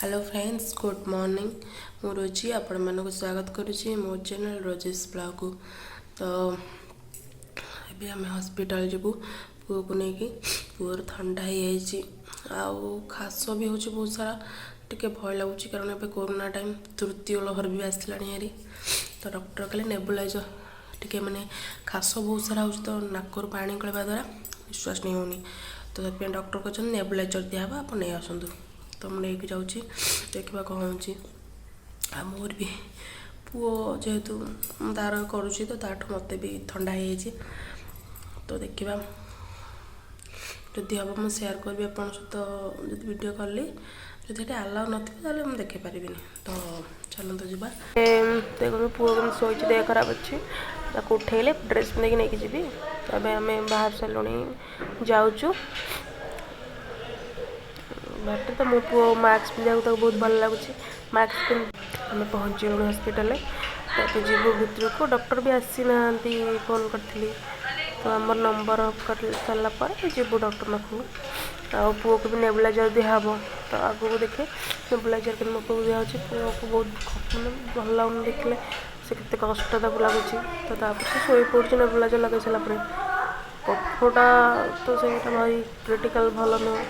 Hello friends good morning मु रोजी आपण मानक स्वागत करुच्ची मो चैनल रोजेस ब्लॉग को। तो अभी आम हॉस्पिटल जीवु पुओ को लेकिन पुअर ठंडा हो खास भी हो बहुत सारा टिके भय लगुच कारण ए कोरोना टाइम तृतीय लहर भी आसला हेरी। तो डॉक्टर कहले नेबुलाइजर टिके माने खास बहुत सारा हो तो नाकर पानी गलवा द्वारा निश्वास नहीं होनी। तो से डॉक्टर कहते नेबुलाइजर दिहब आप नहीं आसतु। तो मुझे लेके जाऊँगी देखा कौन हो मोर भी पुओ जेहेतु तार करुच्ची तो ताठू मत भी ठंडा हो। तो देखा जदि हम मुझे सेयार करी आप सहित वीडियो कली जो आलाउ ना मुझे देखे पारि। तो चलते जा देखो पुओ कम शोच देह खराब अच्छे उठेले ड्रेस पिंधि नहीं जी। तब आम बाहर सारे जाऊँ बाटे तो मो पु मास्क पिंधा तो बहुत भल लगुच मास्क आम पहुँच गलु हस्पिटाल। तो जीवु भितर को डॉक्टर भी आसी ना फोन करी। तो आम नंबर कर सारापर जीवु डॉक्टर पाखक आ पुओ को भी नेबुलाइजर दिहब। तो आगू देखे नेबुलाइजर के मो पुओ दिया पुओ को बहुत मैंने भल लगुन देखले से केते कष्ट लगुच। तो से शोई पड़ी नेबुलाइजर लगे सारापर कफटा तो से भाई क्रिटिकल भल नुह।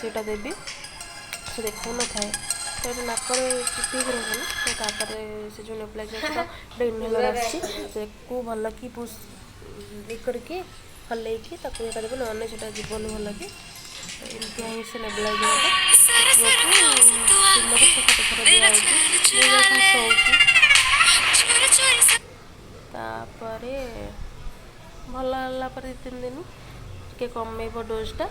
सेटा देवी से देखा न थाए तो नाक चिपी रहा तो से जो नेबुलाइजर इनहेलर आसको भल कि पुश करके हल्ले देवे ना से जीवन भल कि एमती ही से नेबुलाइजर दिन को 6-7 थर दिखापर भल है 2-3 दिन टे कमेब डोजटा